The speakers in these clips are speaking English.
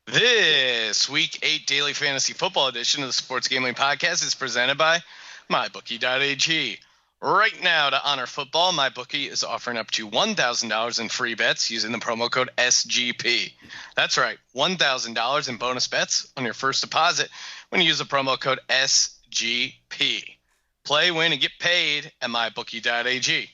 This Week 8 Daily Fantasy Football edition of the Sports Gambling Podcast is presented by MyBookie.ag. Right now, to honor football, MyBookie is offering up to $1,000 in free bets using the promo code SGP. That's right, $1,000 in bonus bets on your first deposit when you use the promo code SGP. Play, win, and get paid at MyBookie.ag.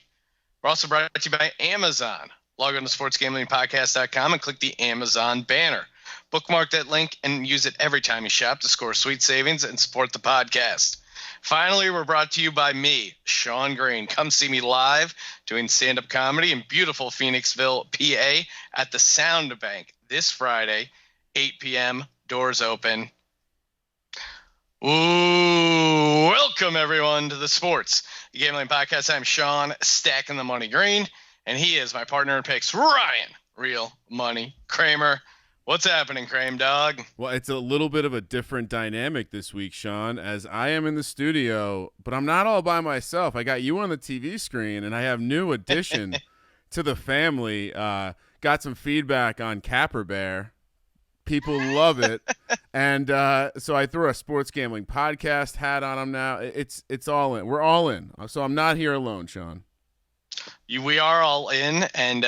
We're also brought to you by Amazon. Log on to SportsGamblingPodcast.com and click the Amazon banner. Bookmark that link and use it every time you shop to score sweet savings and support the podcast. Finally, we're brought to you by me, Sean Green. Come see me live doing stand-up comedy in beautiful Phoenixville, PA at the Sound Bank this Friday, 8 p.m. Doors open. Ooh, welcome everyone to the Sports Gambling Podcast. I'm Sean, stacking the money green, and he is my partner in picks, Ryan, Real Money Kramer. What's happening, Kramer dog? Well, it's a little bit of a different dynamic this week, Sean, as I am in the studio, but I'm not all by myself. I got you on the TV screen, and I have new addition to the family. Got some feedback on Capper Bear. People love it. And so I threw a sports gambling podcast hat on him now. It's all in. We're all in. So I'm not here alone, Sean. We are all in, and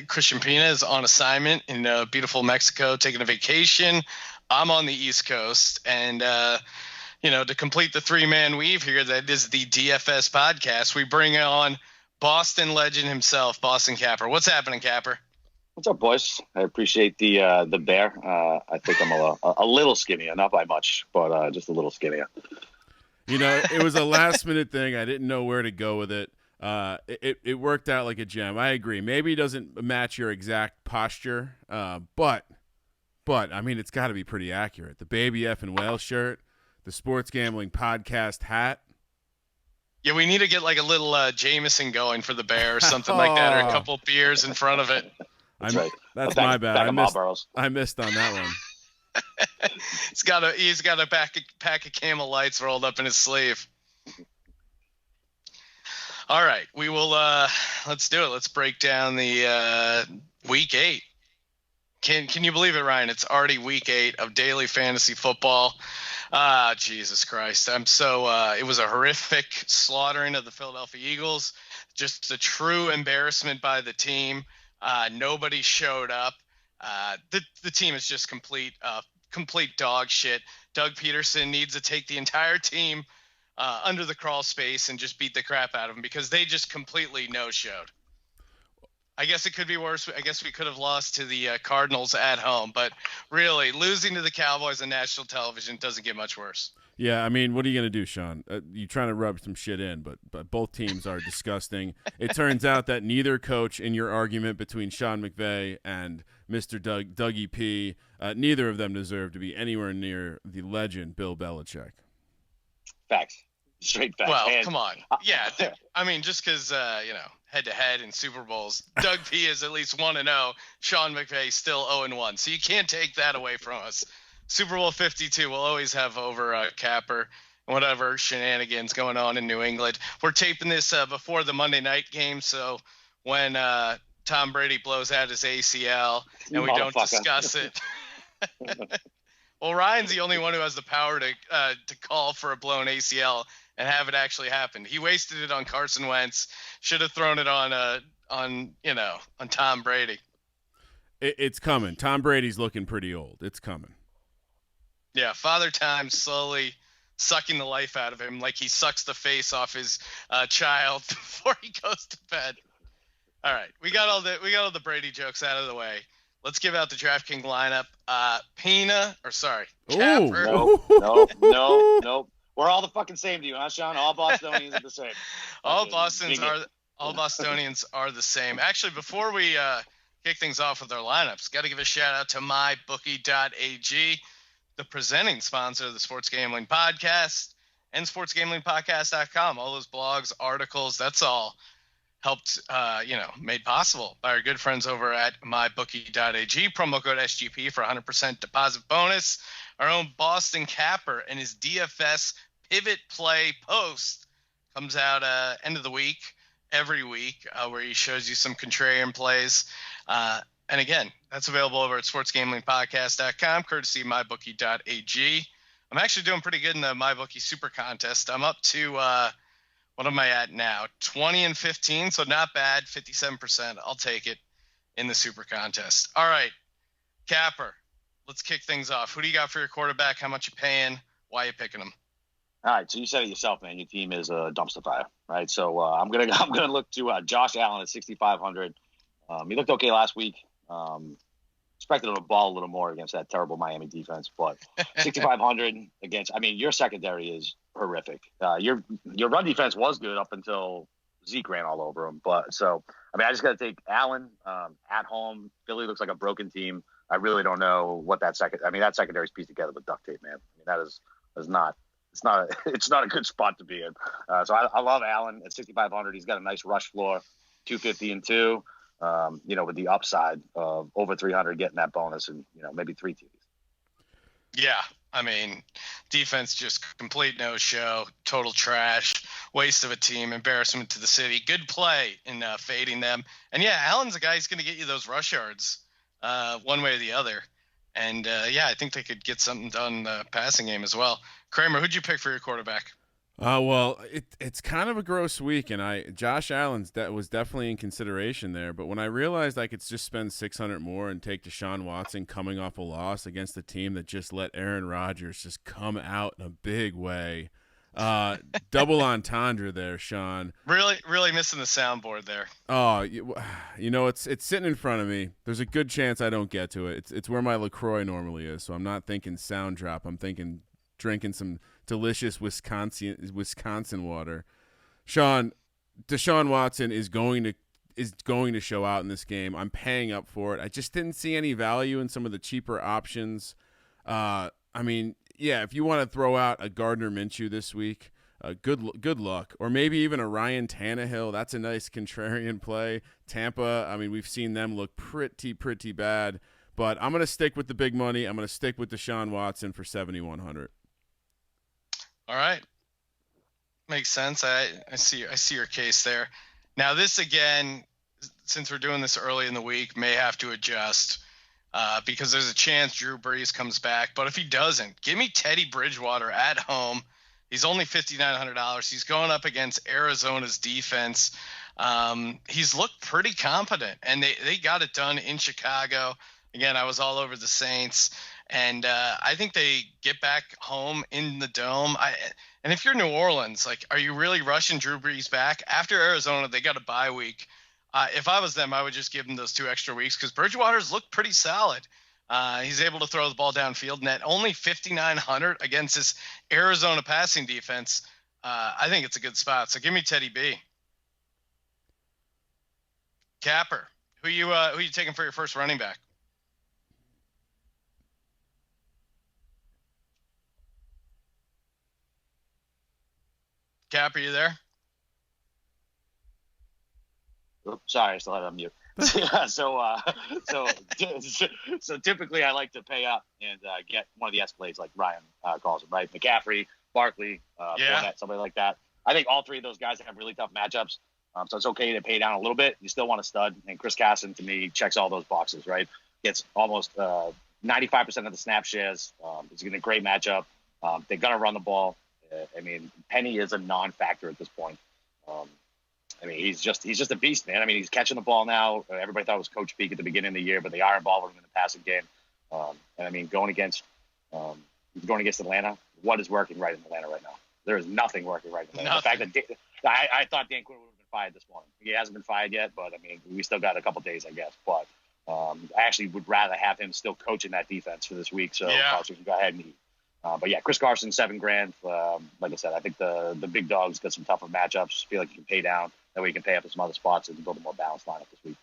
Christian Pina is on assignment in beautiful Mexico, taking a vacation. I'm on the East Coast, and to complete the three-man weave here, that is the DFS podcast. We bring on Boston legend himself, Boston Capper. What's happening, Capper? What's up, boys? I appreciate the bear. I think I'm a little skinnier, not by much, but just a little skinnier. It was a last-minute thing. I didn't know where to go with it. It worked out like a gem. I agree. Maybe it doesn't match your exact posture, but I mean, it's got to be pretty accurate. The Baby F and Whale shirt, the Sports Gambling Podcast hat. Yeah, we need to get like a little Jameson going for the bear or something like that, or a couple beers in front of it. That's right. That's my bad. I missed on that one. He's got a pack of Camel Lights rolled up in his sleeve. All right, we will. Let's do it. Let's break down the Week 8. Can you believe it, Ryan? It's already Week 8 of daily fantasy football. Jesus Christ! I'm so. It was a horrific slaughtering of the Philadelphia Eagles. Just a true embarrassment by the team. Nobody showed up. The team is just complete dog shit. Doug Peterson needs to take the entire team under the crawl space and just beat the crap out of them because they just completely no-showed. I guess it could be worse. I guess we could have lost to the Cardinals at home, but really losing to the Cowboys on national television doesn't get much worse. Yeah, I mean, what are you going to do, Sean? You're trying to rub some shit in, but both teams are disgusting. It turns out that neither coach in your argument between Sean McVay and Mr. Dougie P, neither of them deserve to be anywhere near the legend Bill Belichick. Facts. Straight facts. Well, come on. Yeah, I mean, just because, head-to-head in Super Bowls, Doug P is at least 1-0. Sean McVay still 0-1. So you can't take that away from us. Super Bowl 52 will always have over Capper and whatever shenanigans going on in New England. We're taping this before the Monday night game, so when Tom Brady blows out his ACL and we don't discuss it. Well, Ryan's the only one who has the power to call for a blown ACL and have it actually happen. He wasted it on Carson Wentz. Should have thrown it on Tom Brady. It's coming. Tom Brady's looking pretty old. It's coming. Yeah, Father Time slowly sucking the life out of him, like he sucks the face off his child before he goes to bed. All right, we got all the Brady jokes out of the way. Let's give out the DraftKings lineup. Capper. No. We're all the fucking same to you, huh, Sean? All Bostonians are the same. All Bostonians are the same. Actually, before we kick things off with our lineups, got to give a shout out to MyBookie.ag, the presenting sponsor of the Sports Gambling Podcast and SportsGamblingPodcast.com. All those blogs, articles, that's all helped, made possible by our good friends over at MyBookie.ag. Promo code SGP for 100% deposit bonus. Our own Boston Capper and his DFS pivot play post comes out end of the week, every week, where he shows you some contrarian plays. And again, that's available over at sportsgamblingpodcast.com, courtesy of mybookie.ag. I'm actually doing pretty good in the MyBookie Super Contest. I'm up to, what am I at now? 20 and 15, so not bad, 57%. I'll take it in the Super Contest. All right, Capper, let's kick things off. Who do you got for your quarterback? How much you paying? Why are you picking him? All right, so you said it yourself, man. Your team is a dumpster fire, right? So I'm gonna look to Josh Allen at 6,500. He looked okay last week. Expected him to ball a little more against that terrible Miami defense, but 6,500 against. I mean, your secondary is horrific. Your run defense was good up until Zeke ran all over him. But so I mean, I just got to take Allen at home. Philly looks like a broken team. I really don't know what that that secondary is pieced together with duct tape, man. I mean, that is not. It's not a good spot to be in. So I love Allen at 6,500. He's got a nice rush floor, 250 and 2. With the upside of over 300 getting that bonus and maybe 3 TDs. Yeah, I mean, defense just complete no-show, total trash, waste of a team, embarrassment to the city. Good play in fading them. And yeah, Allen's a guy who's going to get you those rush yards one way or the other. And I think they could get something done in the passing game as well. Kramer, who'd you pick for your quarterback? Well, it's kind of a gross week, and Josh Allen's was definitely in consideration there. But when I realized I could just spend $600 more and take Deshaun Watson coming off a loss against a team that just let Aaron Rodgers just come out in a big way, double entendre there, Sean. Really missing the soundboard there. Oh, it's sitting in front of me. There's a good chance I don't get to it. It's where my LaCroix normally is, so I'm not thinking sound drop. I'm thinking drinking some delicious Wisconsin water. Sean, Deshaun Watson is going to show out in this game. I'm paying up for it. I just didn't see any value in some of the cheaper options. If you want to throw out a Gardner Minshew this week, good luck. Or maybe even a Ryan Tannehill. That's a nice contrarian play. Tampa, I mean, we've seen them look pretty bad. But I'm going to stick with the big money. I'm going to stick with Deshaun Watson for 7,100. All right. Makes sense. I see your case there. Now this again, since we're doing this early in the week, may have to adjust because there's a chance Drew Brees comes back. But if he doesn't, give me Teddy Bridgewater at home. He's only $5,900. He's going up against Arizona's defense. He's looked pretty competent, and they got it done in Chicago. Again, I was all over the Saints. And I think they get back home in the Dome. And if you're New Orleans, are you really rushing Drew Brees back? After Arizona, they got a bye week. If I was them, I would just give them those 2 extra weeks because Bridgewater's looked pretty solid. He's able to throw the ball downfield. And at only 5,900 against this Arizona passing defense, I think it's a good spot. So give me Teddy B. Capper, who you taking for your first running back? Cap, are you there? Oops, sorry, I still had it on mute. So typically I like to pay up and get one of the Escalades like Ryan calls them, right? McCaffrey, Barkley, Fournette, somebody like that. I think all 3 of those guys have really tough matchups. So it's okay to pay down a little bit. You still want a stud. And Chris Carson, to me, checks all those boxes, right? Gets almost 95% of the snap shares. It's going to be a great matchup. They're going to run the ball. Penny is a non-factor at this point. He's just a beast, man. He's catching the ball now. Everybody thought it was Coach Peak at the beginning of the year, but they are involving him in the passing game. Going against Atlanta, what is working right in Atlanta right now? There is nothing working right in Atlanta. Nothing. The fact that I thought Dan Quinn would have been fired this morning. He hasn't been fired yet, but we still got a couple days, I guess. But I actually would rather have him still coaching that defense for this week, so Carson can go ahead and eat. Chris Carson, $7,000. Like I said, I think the big dogs got some tougher matchups. Feel like you can pay down. That way you can pay up in some other spots and build a more balanced lineup this week.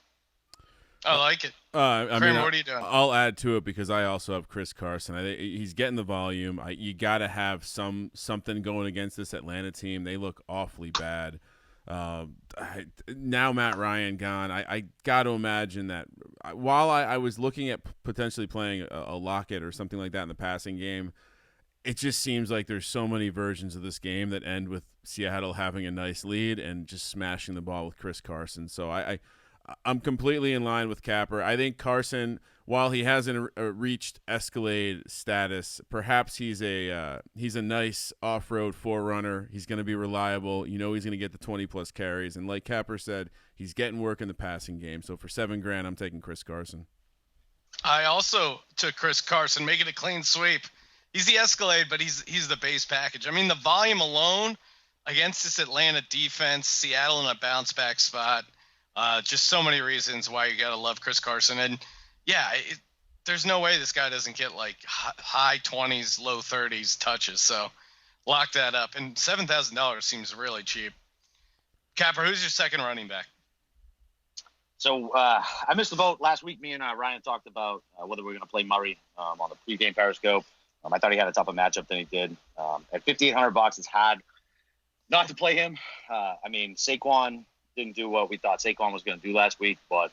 I like it. Kramer, what are you doing? I'll add to it because I also have Chris Carson. He's getting the volume. You got to have something going against this Atlanta team. They look awfully bad. Now Matt Ryan gone. I got to imagine that while I was looking at potentially playing a Lockett or something like that in the passing game, it just seems like there's so many versions of this game that end with Seattle having a nice lead and just smashing the ball with Chris Carson. So I'm completely in line with Capper. I think Carson, while he hasn't reached Escalade status, perhaps he's a nice off-road forerunner. He's going to be reliable. He's going to get the 20-plus carries. And like Capper said, he's getting work in the passing game. So for $7,000, I'm taking Chris Carson. I also took Chris Carson, making a clean sweep. He's the Escalade, but he's the base package. I mean, the volume alone against this Atlanta defense, Seattle in a bounce-back spot, just so many reasons why you got to love Chris Carson. And, yeah, there's no way this guy doesn't get, like, high 20s, low 30s touches. So lock that up. And $7,000 seems really cheap. Capper, who's your second running back? So I missed the boat last week. Me and Ryan talked about whether we were going to play Murray on the pregame Periscope. I thought he had a tougher matchup than he did. At $5,800, it's hard not to play him. I mean, Saquon didn't do what we thought Saquon was going to do last week, but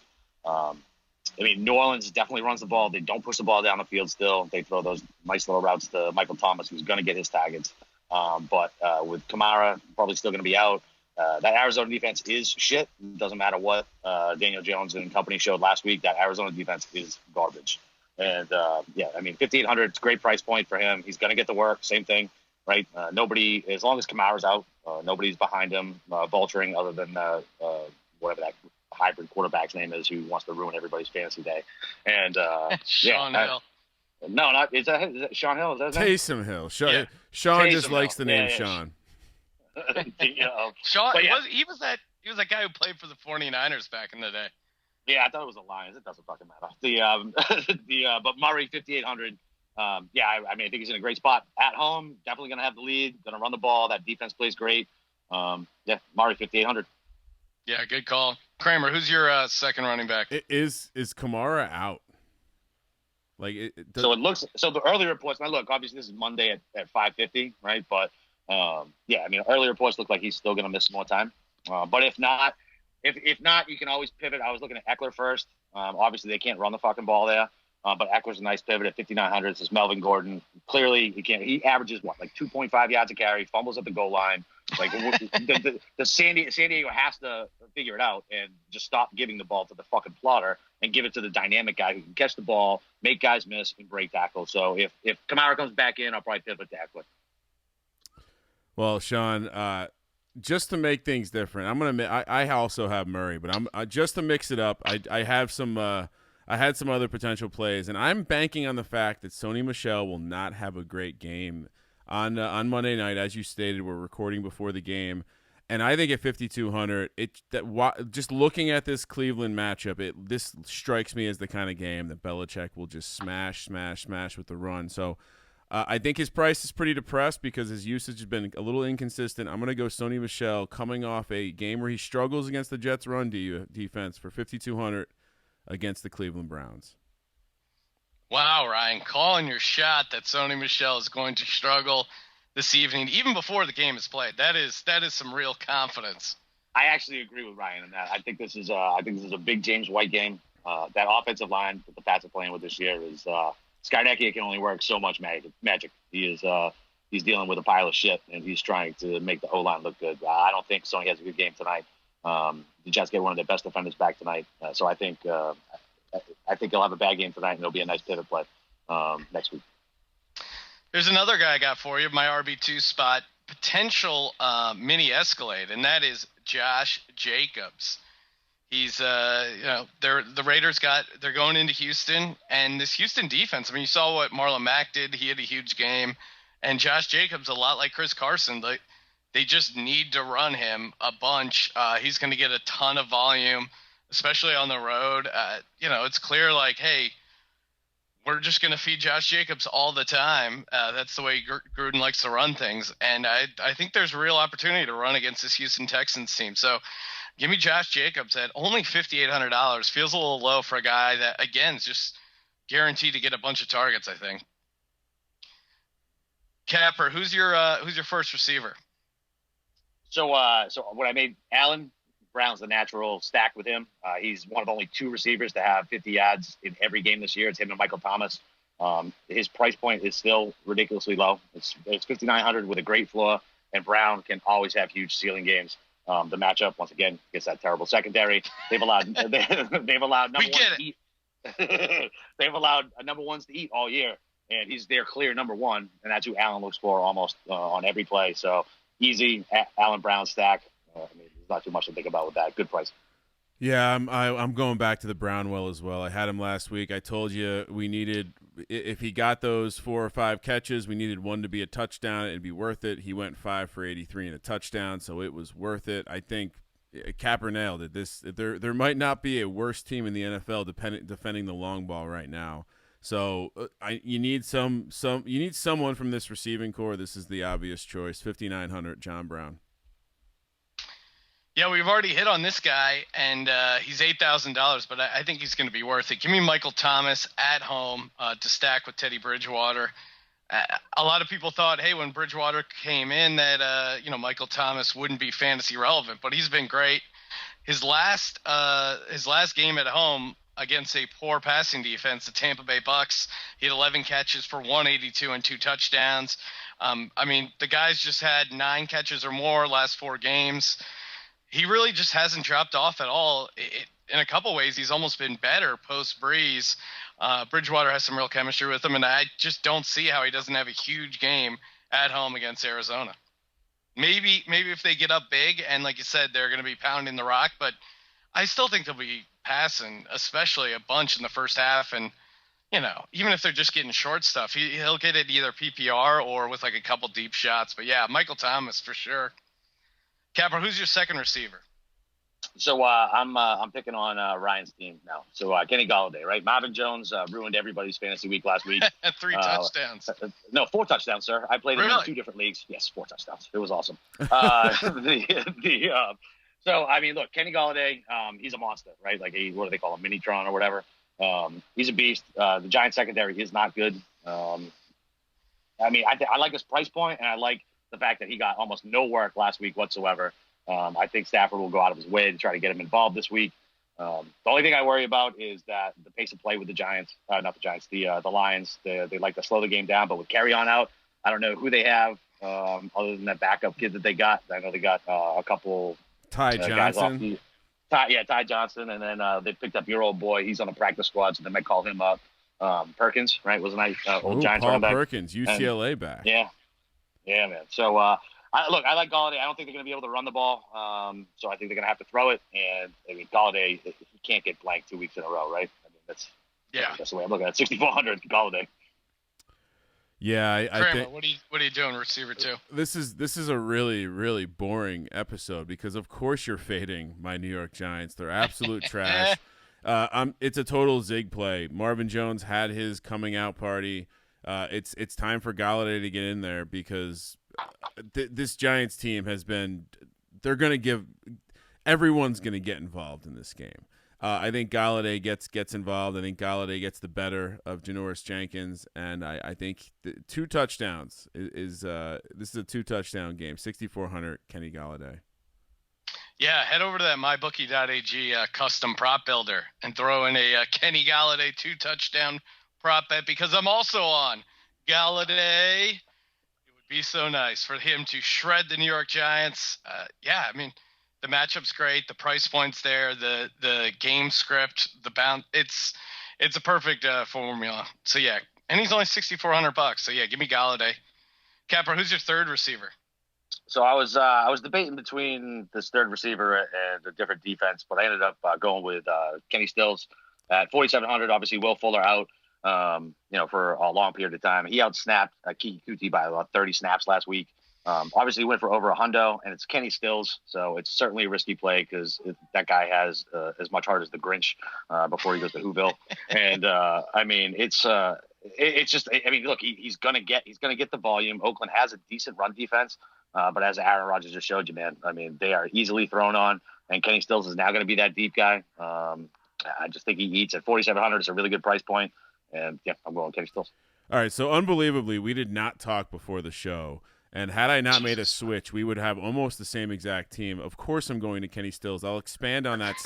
New Orleans definitely runs the ball. They don't push the ball down the field still. They throw those nice little routes to Michael Thomas, who's going to get his targets. But with Kamara probably still going to be out, that Arizona defense is shit. It doesn't matter what Daniel Jones and company showed last week. That Arizona defense is garbage. And, $5,800, it's a great price point for him. He's going to get the work. Same thing, right? Nobody, as long as Kamara's out, nobody's behind him vulturing other than whatever that hybrid quarterback's name is who wants to ruin everybody's fantasy day. And Sean Hill. No, not is that Sean Hill? Is that Taysom Hill. Sean Taysom just likes the name yeah. Sean. Sean, yeah. he was that guy who played for the 49ers back in the day. Yeah, I thought it was the Lions. It doesn't fucking matter. But Murray, $5,800. I think he's in a great spot at home. Definitely going to have the lead. Going to run the ball. That defense plays great. Murray, $5,800. Yeah, good call. Kramer, who's your second running back? Is Kamara out? So the early reports. Now look, obviously this is Monday at 5:50, right? But early reports look like he's still going to miss some more time. But if not, you can always pivot. I was looking at Eckler first. Obviously, they can't run the fucking ball there. But Eckler's a nice pivot at $5,900. This is Melvin Gordon. Clearly, he can't. He averages 2.5 yards a carry, fumbles at the goal line. The San Diego has to figure it out and just stop giving the ball to the fucking plotter and give it to the dynamic guy who can catch the ball, make guys miss, and break tackles. So if Kamara comes back in, I'll probably pivot to Eckler. Well, Sean, just to make things different, I also have Murray, but I'm just to mix it up. I have some. I had some other potential plays, and I'm banking on the fact that Sony Michel will not have a great game on Monday night. As you stated, we're recording before the game, and I think at 5,200, just looking at this Cleveland matchup, this strikes me as the kind of game that Belichick will just smash with the run. So I think his price is pretty depressed because his usage has been a little inconsistent. I'm going to go Sony Michel coming off a game where he struggles against the Jets' run defense for 5,200 against the Cleveland Browns. Wow, Ryan, calling your shot that Sony Michel is going to struggle this evening, even before the game is played. That is some real confidence. I actually agree with Ryan on that. I think this is a big James White game. That offensive line that the Pats are playing with this year is Skarnecchia can only work so much magic. He's dealing with a pile of shit, and he's trying to make the O-line look good. I don't think Sony has a good game tonight. The Jets get one of their best defenders back tonight, so I think he'll have a bad game tonight, and it'll be a nice pivot play next week. There's another guy I got for you, my RB2 spot, potential mini Escalade, and that is Josh Jacobs. He's the Raiders they're going into Houston, and this Houston defense. I mean, you saw what Marlon Mack did. He had a huge game, and Josh Jacobs, a lot like Chris Carson, they just need to run him a bunch. He's going to get a ton of volume, especially on the road. It's clear, hey, we're just going to feed Josh Jacobs all the time. That's the way Gruden likes to run things. And I think there's a real opportunity to run against this Houston Texans team. So give me Josh Jacobs at only $5,800. Feels a little low for a guy that, again, is just guaranteed to get a bunch of targets, I think. Capper, who's your first receiver? So when I made Allen, Brown's the natural stack with him. He's one of only two receivers to have 50 yards in every game this year. It's him and Michael Thomas. His price point is still ridiculously low. It's $5,900 with a great floor, and Brown can always have huge ceiling games. The matchup once again against that terrible secondary. They've allowed they've allowed number ones to eat. They've allowed number ones to eat all year, and he's their clear number one, and that's who Allen looks for almost on every play. So easy Allen Brown stack. I mean, there's not too much to think about with that. Good price. Yeah, I'm going back to the Brownwell as well. I had him last week. I told you we needed, if he got those 4 or 5 catches, we needed one to be a touchdown. It'd be worth it. He went 5 for 83 and a touchdown, so it was worth it. I think Capper nailed it. There might not be a worse team in the NFL defending the long ball right now. So you need someone from this receiving core. This is the obvious choice. 5,900, John Brown. Yeah, we've already hit on this guy, and he's $8,000, but I think he's going to be worth it. Give me Michael Thomas at home to stack with Teddy Bridgewater. A lot of people thought, hey, when Bridgewater came in, that Michael Thomas wouldn't be fantasy relevant, but he's been great. His last game at home against a poor passing defense, the Tampa Bay Bucks, he had 11 catches for 182 and 2 touchdowns. I mean, the guy's just had 9 catches or more last 4 games. He really just hasn't dropped off at all. In a couple ways, he's almost been better post-Breeze. Bridgewater has some real chemistry with him, and I just don't see how he doesn't have a huge game at home against Arizona. Maybe if they get up big, and like you said, they're going to be pounding the rock, but I still think they'll be passing, especially a bunch in the first half. And, even if they're just getting short stuff, he'll get it either PPR or with like a couple deep shots. But, yeah, Michael Thomas for sure. Capper, who's your second receiver? So I'm picking on Ryan's team now. So Kenny Golladay, right? Marvin Jones ruined everybody's fantasy week last week. 3 touchdowns. No, 4 touchdowns, sir. I played him in 2 different leagues. Yes, 4 touchdowns. It was awesome. So I mean, look, Kenny Golladay, he's a monster, right? Like what do they call him, Minitron or whatever? He's a beast. The Giants secondary is not good. I mean, I like his price point, and I like the fact that he got almost no work last week whatsoever. I think Stafford will go out of his way to try to get him involved this week. The only thing I worry about is that the pace of play with the Giants, not the Giants, the Lions, they like to slow the game down. But with Carry On out, I don't know who they have other than that backup kid that they got. I know they got a couple Ty Johnson. Ty Johnson, and then they picked up your old boy. He's on the practice squad, so they might call him up. Perkins, right? Wasn't I old Giants Paul running back? Perkins, UCLA back. Yeah, man. So, I like Golladay. I don't think they're going to be able to run the ball. So I think they're going to have to throw it. And I mean, Golladay, he can't get blanked 2 weeks in a row, right? I mean, that's the way I'm looking at it. 6,400 Golladay. Yeah, I think. What are you doing, receiver 2? This is a really, really boring episode because of course you're fading my New York Giants. They're absolute trash. It's a total zig play. Marvin Jones had his coming out party. It's time for Golladay to get in there because this Giants team everyone's going to get involved in this game. I think Golladay gets involved. I think Golladay gets the better of Janoris Jenkins, and I think 2 touchdowns this is a 2-touchdown game. 6,400 Kenny Golladay. Yeah, head over to that mybookie.ag custom prop builder and throw in a Kenny Golladay 2-touchdown prop bet because I'm also on Golladay. It would be so nice for him to shred the New York Giants. I mean, the matchup's great. The price point's there. The game script, the bound. It's a perfect formula. So yeah, and he's only $6,400. So yeah, give me Golladay. Capper, who's your third receiver? So I was debating between this third receiver and a different defense, but I ended up going with Kenny Stills at 4,700. Obviously, Will Fuller out. For a long period of time. He outsnapped Keke Coutee by about 30 snaps last week. Obviously, he went for over 100, and it's Kenny Stills, so it's certainly a risky play because that guy has as much heart as the Grinch before he goes to Whoville. And I mean, it's just. I mean, look, he's gonna get the volume. Oakland has a decent run defense, but as Aaron Rodgers just showed you, man, I mean, they are easily thrown on, and Kenny Stills is now going to be that deep guy. I just think he eats at 4,700. It's a really good price point. And, yeah, I'm going Kenny Stills. All right, so unbelievably, we did not talk before the show. And had I not made a switch, we would have almost the same exact team. Of course I'm going to Kenny Stills. I'll expand on that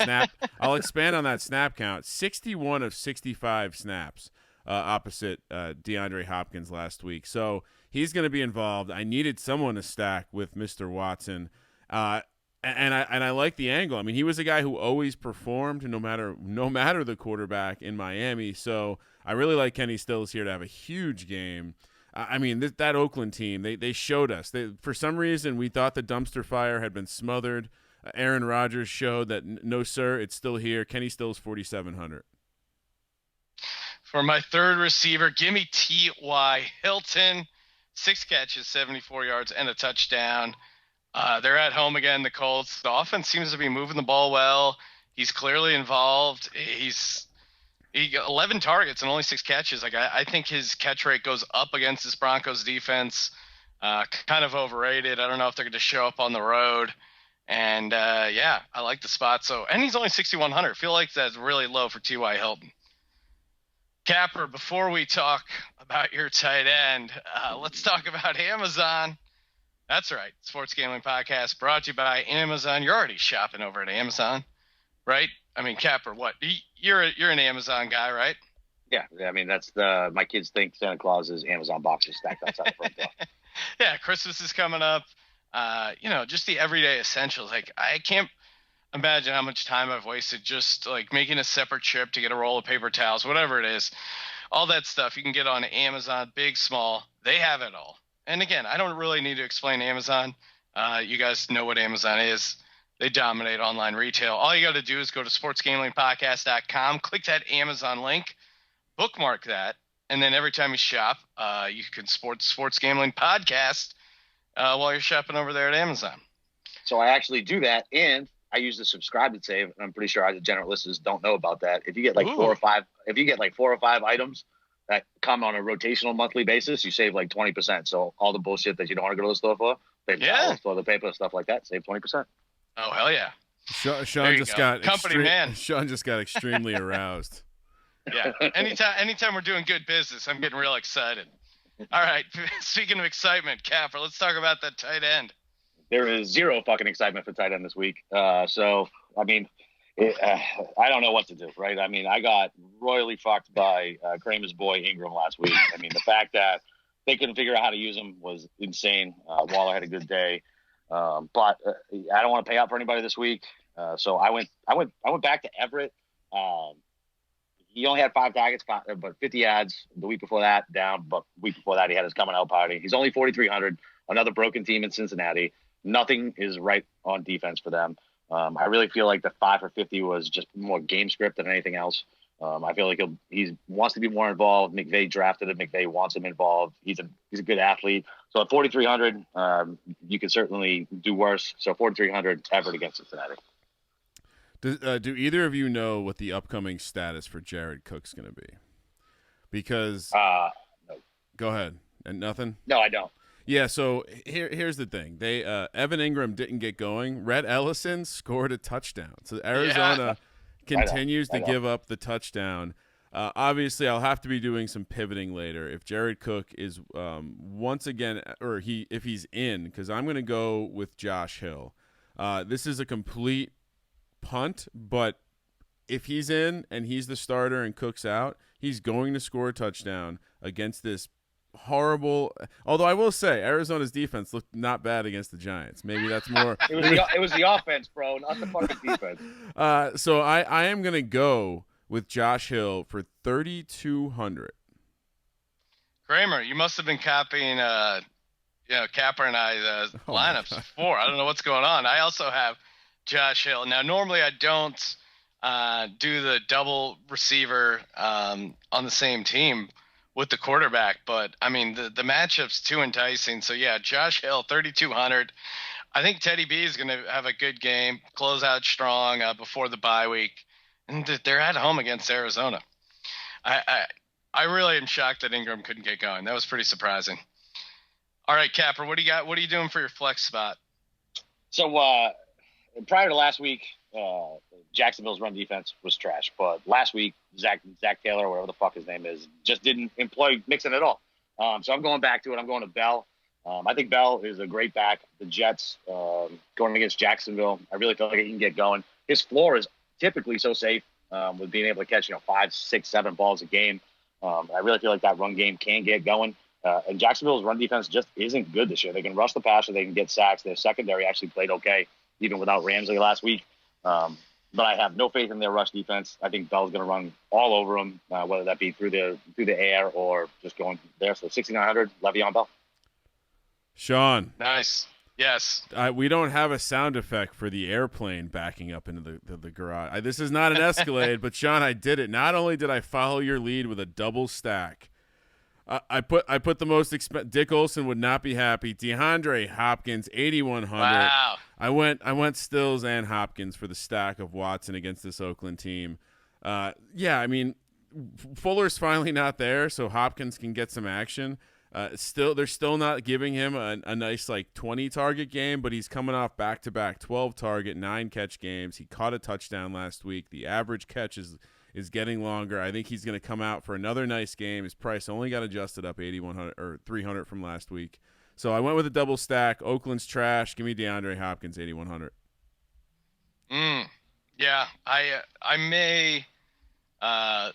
snap count. 61 of 65 snaps opposite DeAndre Hopkins last week. So he's going to be involved. I needed someone to stack with Mr. Watson. And I like the angle. I mean, he was a guy who always performed no matter the quarterback in Miami. So I really like Kenny Stills here to have a huge game. I mean, that Oakland team, they showed us. For some reason, we thought the dumpster fire had been smothered. Aaron Rodgers showed that, no, sir, it's still here. Kenny Stills, 4,700. For my third receiver, give me T.Y. Hilton. 6 catches, 74 yards, and a touchdown. They're at home again, the Colts. The offense seems to be moving the ball well. He's clearly involved. He got 11 targets and only 6 catches. Like I think his catch rate goes up against this Broncos defense. Kind of overrated. I don't know if they're going to show up on the road. And yeah, I like the spot. So, and he's only 6,100. I feel like that's really low for T.Y. Hilton. Capper, before we talk about your tight end, let's talk about Amazon. That's right. Sports Gambling Podcast brought to you by Amazon. You're already shopping over at Amazon, right? I mean, Capper, what? You're an Amazon guy, right? Yeah. I mean, that's my kids think Santa Claus is Amazon boxes stacked outside the front door. Yeah, Christmas is coming up. Just the everyday essentials. Like, I can't imagine how much time I've wasted just like making a separate trip to get a roll of paper towels, whatever it is. All that stuff you can get on Amazon, big, small. They have it all. And again, I don't really need to explain Amazon. You guys know what Amazon is. They dominate online retail. All you got to do is go to sportsgamblingpodcast.com, click that Amazon link, bookmark that, and then every time you shop, you can sports gambling podcast while you're shopping over there at Amazon. So I actually do that, and I use the subscribe and save. And I'm pretty sure the general listeners don't know about that. If you get like 4 or 5 items that come on a rotational monthly basis, you save like 20%. So all the bullshit that you don't want to go to the store for, toilet paper, stuff like that, save 20%. Oh, hell yeah. Sean just got man. Sean just got extremely aroused. Yeah. Anytime we're doing good business, I'm getting real excited. All right. Speaking of excitement, Capper, let's talk about that tight end. There is zero fucking excitement for tight end this week. So, I mean, I don't know what to do, right? I mean, I got royally fucked by Kramer's boy Ingram last week. I mean, the fact that they couldn't figure out how to use him was insane. Waller had a good day. But I don't want to pay out for anybody this week. So I went back to Everett. He only had 5 targets, but 50 yards. The week before that, down. But the week before that, he had his coming out party. He's only 4,300. Another broken team in Cincinnati. Nothing is right on defense for them. I really feel like the 5 for 50 was just more game script than anything else. I feel like he wants to be more involved. McVay drafted him. McVay wants him involved. He's a good athlete. So at 4,300, you can certainly do worse. So 4,300 Everett against Cincinnati. Do either of you know what the upcoming status for Jared Cook's going to be? Because no. Go ahead. And nothing? No, I don't. Yeah, so here's the thing. They Evan Ingram didn't get going. Rhett Ellison scored a touchdoon. So Arizona continues to give up the touchdown. Obviously, I'll have to be doing some pivoting later if Jared Cook is once again, or if he's in, because I'm going to go with Josh Hill. This is a complete punt, but if he's in and he's the starter and Cook's out, he's going to score a touchdown against this horrible. Although I will say Arizona's defense looked not bad against the Giants. Maybe that's more. it was the offense, bro, not the fucking defense. So I am going to go with Josh Hill for 3,200. Kramer, you must have been copying, Capper and I lineups before. I don't know what's going on. I also have Josh Hill. Now, normally I don't do the double receiver on the same team with the quarterback, but I mean the matchup's too enticing. So yeah, Josh Hill, 3,200. I think Teddy B is going to have a good game, close out strong before the bye week. And they're at home against Arizona. I really am shocked that Ingram couldn't get going. That was pretty surprising. All right, Capper, what do you got? What are you doing for your flex spot? So prior to last week, Jacksonville's run defense was trash. But last week, Zach Taylor, whatever the fuck his name is, just didn't employ Mixon at all. So I'm going back to it. I'm going to Bell. I think Bell is a great back. The Jets going against Jacksonville, I really feel like he can get going. His floor is typically so safe with being able to catch 5, 6, 7 balls a game. I really feel like that run game can get going. And Jacksonville's run defense just isn't good this year. They can rush the passer, they can get sacks. Their secondary actually played okay. even without Ramsey last week. But I have no faith in their rush defense. I think Bell's going to run all over them, whether that be through the air or just going there. So 6,900, Le'Veon Bell. Sean. Nice. Yes. We don't have a sound effect for the airplane backing up into the garage. This is not an Escalade, but Sean, I did it. Not only did I follow your lead with a double stack, I put the most Dick Olson would not be happy. DeAndre Hopkins, 8,100. Wow. I went Stills and Hopkins for the stack of Watson against this Oakland team. Yeah, I mean, Fuller's finally not there, so Hopkins can get some action. They're still not giving him a nice 20 target game, but he's coming off back-to-back 12 target, 9 catch games. He caught a touchdown last week. The average catch is getting longer. I think he's going to come out for another nice game. His price only got adjusted up 8,100 or 300 from last week. So I went with a double stack. Oakland's trash. Give me DeAndre Hopkins, 8,100. Yeah, I may, I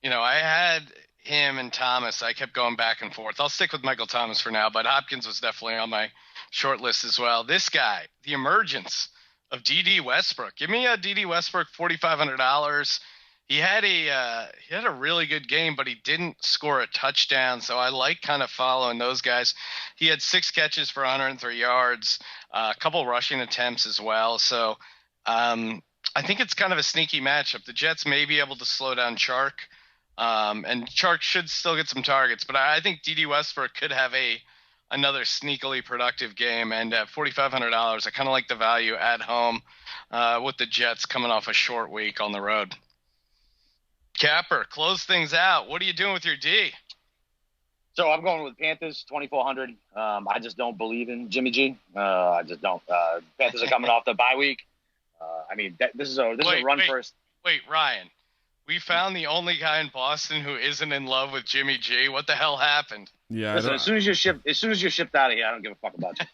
had him and Thomas. I kept going back and forth. I'll stick with Michael Thomas for now, but Hopkins was definitely on my short list as well. This guy, the emergence of D.D. Westbrook. Give me a D.D. Westbrook, $4,500. He had a really good game, but he didn't score a touchdown, so I like kind of following those guys. He had 6 catches for 103 yards, a couple rushing attempts as well. So I think it's kind of a sneaky matchup. The Jets may be able to slow down Chark, and Chark should still get some targets, but I think D.D. Westbrook could have another sneakily productive game. And at $4,500, I kind of like the value at home with the Jets coming off a short week on the road. Capper, close things out. What are you doing with your D? So I'm going with Panthers, 2,400. I just don't believe in Jimmy G. I just don't. Panthers are coming off the bye week. This is a run first. Wait, Ryan. We found the only guy in Boston who isn't in love with Jimmy G. What the hell happened? Yeah. Listen, as soon as you're shipped out of here, I don't give a fuck about you.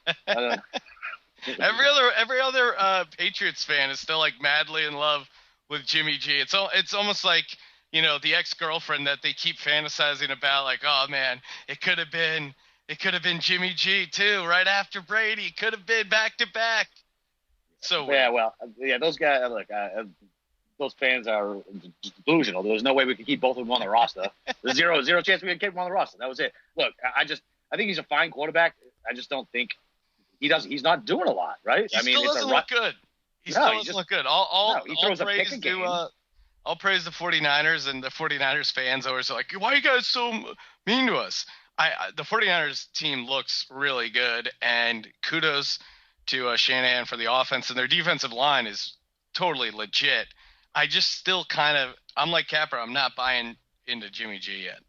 Every other Patriots fan is still madly in love with Jimmy G. It's almost like, the ex-girlfriend that they keep fantasizing about, oh man, it could have been Jimmy G too, right after Brady. Could have been back to back. So those guys, those fans are delusional. There's no way we could keep both of them on the roster. There's zero chance we could keep them on the roster. That was it. Look, I think he's a fine quarterback. I just don't think he's not doing a lot, right? He still doesn't look good. He still doesn't look good. All praise the 49ers, and the 49ers fans always are like, why are you guys so mean to us? The 49ers team looks really good, and kudos to Shanahan for the offense, and their defensive line is totally legit. I just still I'm like Capper, I'm not buying into Jimmy G yet.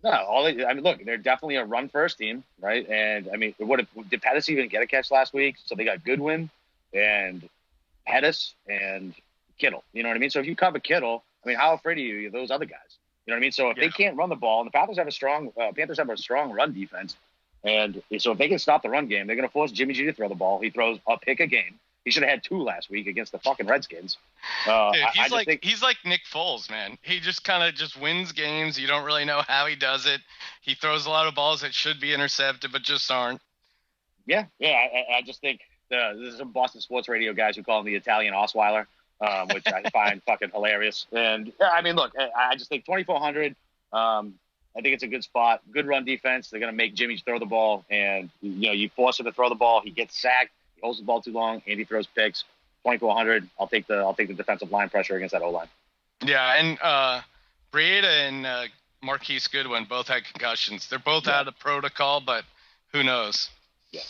No, look, they're definitely a run-first team, right? And, did Pettis even get a catch last week? So they got Goodwin and Pettis and Kittle. You know what I mean? So if you cover Kittle, how afraid are you of those other guys? You know what I mean? So if they can't run the ball, and the Panthers have a strong run defense, and so if they can stop the run game, they're going to force Jimmy G to throw the ball. He throws a pick a game. He should have had 2 last week against the fucking Redskins. Dude, he's like Nick Foles, man. He just kind of just wins games. You don't really know how he does it. He throws a lot of balls that should be intercepted, but just aren't. Yeah. I just think there's some Boston sports radio guys who call him the Italian Osweiler, which I find fucking hilarious. And look, I just think 2,400. I think it's a good spot. Good run defense. They're going to make Jimmy throw the ball, and you force him to throw the ball. He gets sacked. He holds the ball too long, and he throws picks. 2,400. I'll take the defensive line pressure against that O-line. Yeah, and Breida and Marquise Goodwin both had concussions. They're both out of protocol, but who knows? Yeah.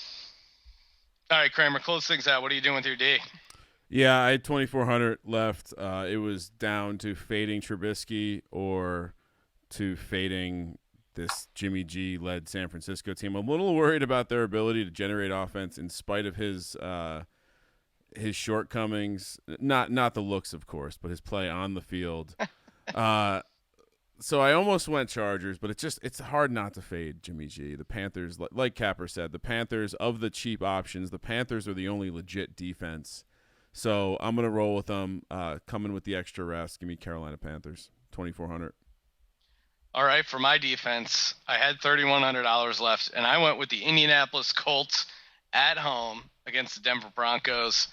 All right, Kramer, close things out. What are you doing with your D? Yeah, I had 2,400 left. It was down to fading Trubisky or to fading this Jimmy G-led San Francisco team. I'm a little worried about their ability to generate offense in spite of his shortcomings. Not the looks, of course, but his play on the field. So I almost went Chargers, but it's hard not to fade Jimmy G. The Panthers, like Capper said, the Panthers, of the cheap options, the Panthers are the only legit defense. So I'm going to roll with them, coming with the extra rest. Give me Carolina Panthers, 2,400. All right, for my defense, I had $3,100 left, and I went with the Indianapolis Colts at home against the Denver Broncos.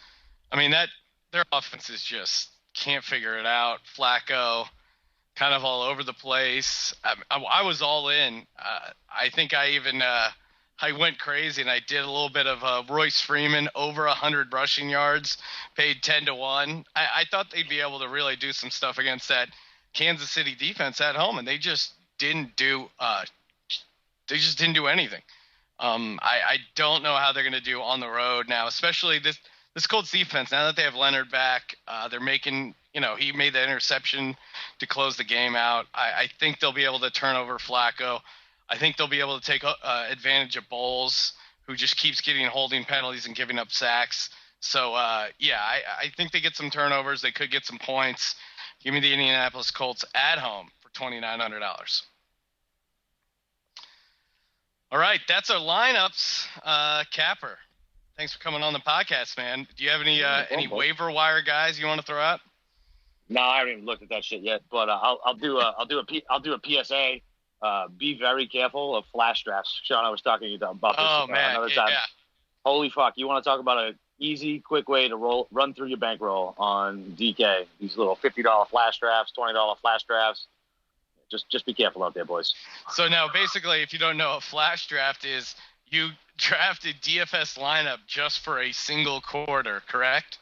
I mean, their offense is just can't figure it out. Flacco kind of all over the place. I was all in. I think I went crazy and I did a little bit of Royce Freeman over 100 rushing yards, paid 10-1. I thought they'd be able to really do some stuff against that Kansas City defense at home, and they just didn't do. They just didn't do anything. I don't know how they're going to do on the road now, especially this Colts defense. Now that they have Leonard back, they're making. He made the interception to close the game out. I think they'll be able to turn over Flacco. I think they'll be able to take advantage of Bowles, who just keeps getting holding penalties and giving up sacks. So, I think they get some turnovers. They could get some points. Give me the Indianapolis Colts at home for $2,900. All right, that's our lineups. Capper, thanks for coming on the podcast, man. Do you have any waiver wire guys you want to throw out? No, I haven't even looked at that shit yet. But I'll do a PSA. Be very careful of flash drafts. Sean, I was talking to you about this another time. Yeah. Holy fuck! You want to talk about an easy, quick way to run through your bankroll on DK? These little $50 flash drafts, $20 flash drafts. Just be careful out there, boys. So now, basically, if you don't know what flash draft is, you drafted DFS lineup just for a single quarter, correct?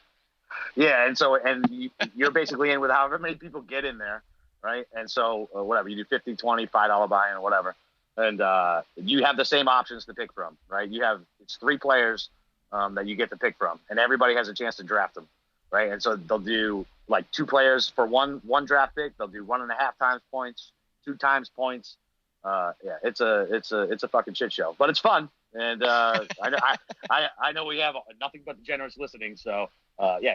Yeah, and you're basically in with however many people get in there, right? And so whatever, you do 50, 20, $5 buy-in or whatever. And you have the same options to pick from, right? It's 3 players that you get to pick from, and everybody has a chance to draft them, right? And so they'll do like 2 players for one draft pick. They'll do 1.5 times points, 2 times points. It's a fucking shit show, but it's fun. And I know we have nothing but generous listening, so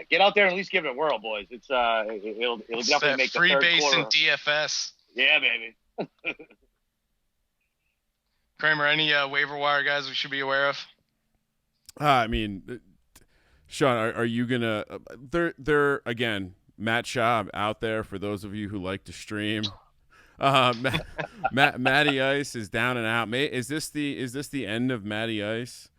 get out there and at least give it a whirl, boys. It'll definitely make the free third base quarter. and DFS. Yeah, baby. Kramer, any waiver wire guys we should be aware of? I mean, Sean, are you gonna? They're again, Matt Schaub out there for those of you who like to stream. Matty Ice is down and out. Is this the end of Matty Ice?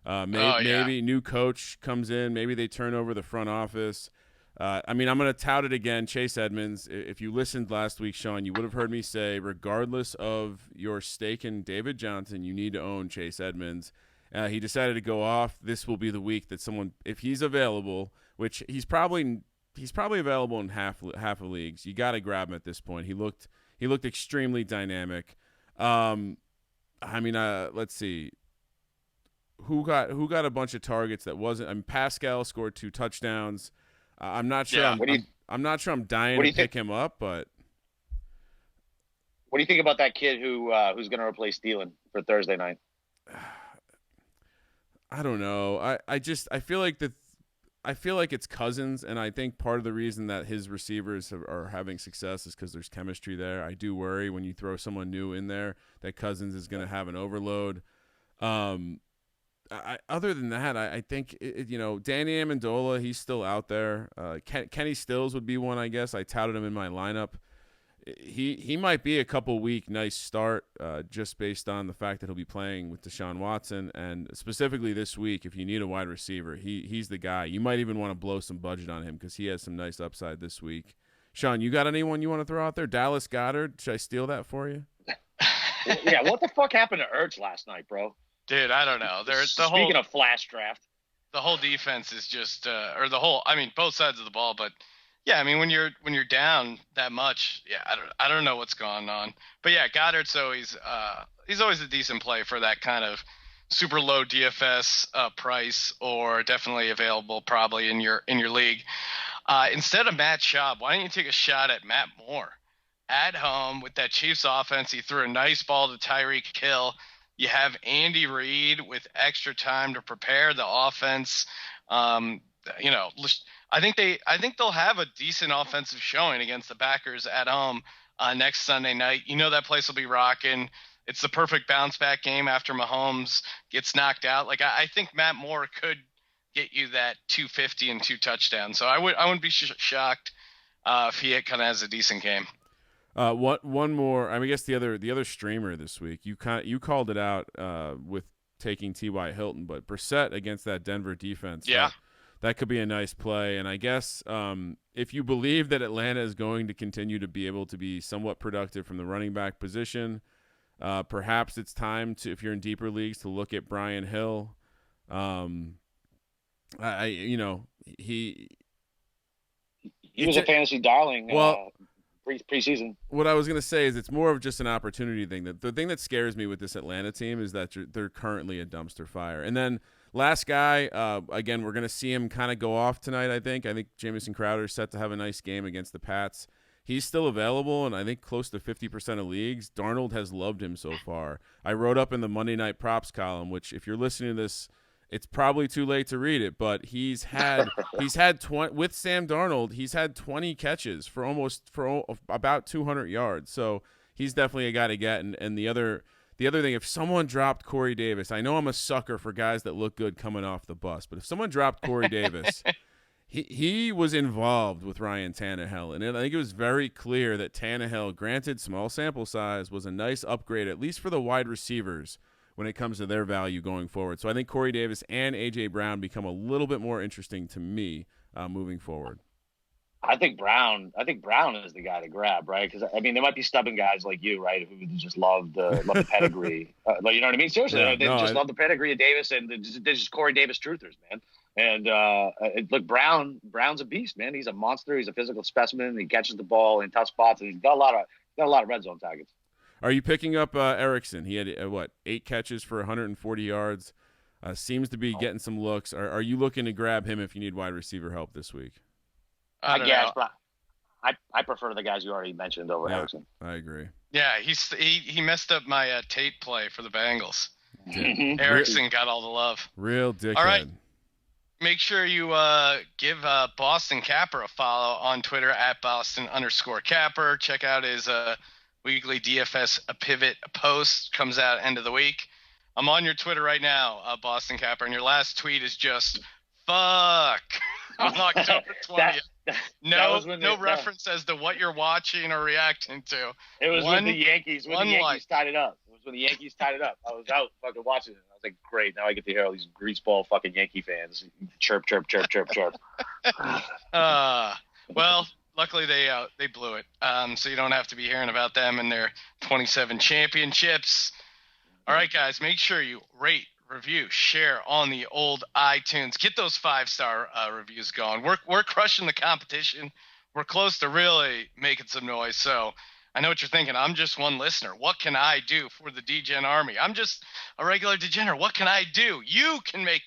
Maybe new coach comes in. Maybe they turn over the front office. I mean, I'm going to tout it again. Chase Edmonds. If you listened last week, Sean, you would have heard me say, regardless of your stake in David Johnson, you need to own Chase Edmonds. He decided to go off. This will be the week that someone, if he's available, which he's probably available in half of leagues. You got to grab him at this point. He looked extremely dynamic. I mean, let's see. Who got a bunch of targets that wasn't? I mean, Pascal scored 2 touchdowns. I'm not sure. Yeah. I'm not sure. I'm dying to pick him up, but what do you think about that kid who's going to replace Thielen for Thursday night? I don't know. I feel like it's Cousins, and I think part of the reason that his receivers are having success is because there's chemistry there. I do worry when you throw someone new in there that Cousins is going to have an overload. Other than that, I think Danny Amendola, he's still out there. Kenny Stills would be one, I guess. I touted him in my lineup. He might be a couple week nice start just based on the fact that he'll be playing with Deshaun Watson, and specifically this week, if you need a wide receiver, he's the guy. You might even want to blow some budget on him because he has some nice upside this week. Sean, you got anyone you want to throw out there? Dallas Goedert, should I steal that for you? Yeah, what the fuck happened to Ertz last night, bro? Dude, I don't know. Speaking of flash draft, the whole defense is just, both sides of the ball. But yeah, I mean, when you're down that much, yeah, I don't know what's going on. But yeah, Goddard's always he's always a decent play for that kind of super low DFS price, or definitely available probably in your league. Instead of Matt Schaub, why don't you take a shot at Matt Moore at home with that Chiefs offense? He threw a nice ball to Tyreek Hill. You have Andy Reid with extra time to prepare the offense. I think they'll have a decent offensive showing against the Packers at home next Sunday night. That place will be rocking. It's the perfect bounce back game after Mahomes gets knocked out. Like I think Matt Moore could get you that 250 and 2 touchdowns. So I wouldn't be shocked if he kind of has a decent game. One more. I guess the other streamer this week. You called it out with taking T.Y. Hilton, but Brissett against that Denver defense. Yeah, that could be a nice play. And I guess if you believe that Atlanta is going to continue to be able to be somewhat productive from the running back position, perhaps it's time to, if you're in deeper leagues, to look at Brian Hill. He was a fantasy darling. Well, preseason. What I was going to say is it's more of just an opportunity thing. The thing that scares me with this Atlanta team is that they're currently a dumpster fire. And then last guy, again, we're going to see him kind of go off tonight, I think. I think Jamison Crowder is set to have a nice game against the Pats. He's still available, and I think close to 50% of leagues. Darnold has loved him so far. I wrote up in the Monday Night Props column, which if you're listening to this, it's probably too late to read it, but he's had 20 with Sam Darnold. He's had 20 catches for about 200 yards. So he's definitely a guy to get. And the other thing, if someone dropped Corey Davis, I know I'm a sucker for guys that look good coming off the bus, but if someone dropped Corey Davis, he was involved with Ryan Tannehill, and I think it was very clear that Tannehill, granted small sample size, was a nice upgrade, at least for the wide receivers, when it comes to their value going forward. So I think Corey Davis and A.J. Brown become a little bit more interesting to me moving forward. I think Brown is the guy to grab, right? Because, I mean, there might be stubborn guys like you, right, who just love the pedigree. You know what I mean? Seriously, they love the pedigree of Davis, and they're just Corey Davis truthers, man. And look, Brown's a beast, man. He's a monster. He's a physical specimen. He catches the ball in tough spots, and he's got a lot of red zone targets. Are you picking up Erickson? He had 8 catches for 140 yards. Seems to be getting some looks. Are you looking to grab him if you need wide receiver help this week? I guess, but I prefer the guys you already mentioned over Erickson. I agree. Yeah, he messed up my Tate play for the Bengals. Erickson got all the love. Real dickhead. All right. Make sure you give Boston Capper a follow on Twitter at Boston_Capper. Check out his weekly DFS a pivot post. Comes out end of the week. I'm on your Twitter right now, Boston Capper, and your last tweet is just fuck on October 20th. No reference as to what you're watching or reacting to. It was when the Yankees tied it up. It was when the Yankees tied it up. I was out fucking watching it. I was like, great, now I get to hear all these greaseball fucking Yankee fans chirp, chirp, chirp, chirp, chirp. Well, luckily they blew it. So you don't have to be hearing about them and their 27 championships. All right, guys, make sure you rate, review, share on the old iTunes. Get those 5-star reviews going. We're crushing the competition. We're close to really making some noise. So I know what you're thinking. I'm just one listener. What can I do for the DGen Army? I'm just a regular degenerate. What can I do? You can make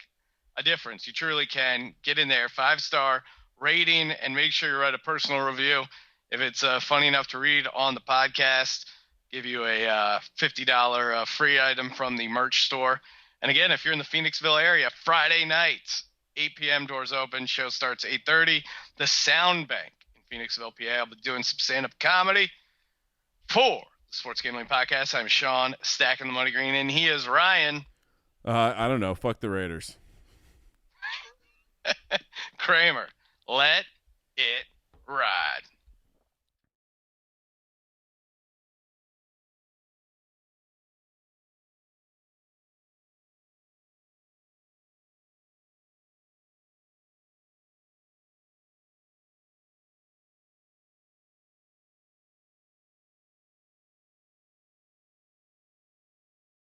a difference. You truly can. Get in there, 5-star rating, and make sure you write a personal review. If it's funny enough to read on the podcast, give you a $50 free item from the merch store. And again, if you're in the Phoenixville area, Friday nights, 8 p.m. doors open. Show starts 8:30. The Sound Bank in Phoenixville, PA. I'll be doing some stand-up comedy for the Sports Gambling Podcast. I'm Sean, stacking the money green, and he is Ryan. I don't know. Fuck the Raiders. Kramer, let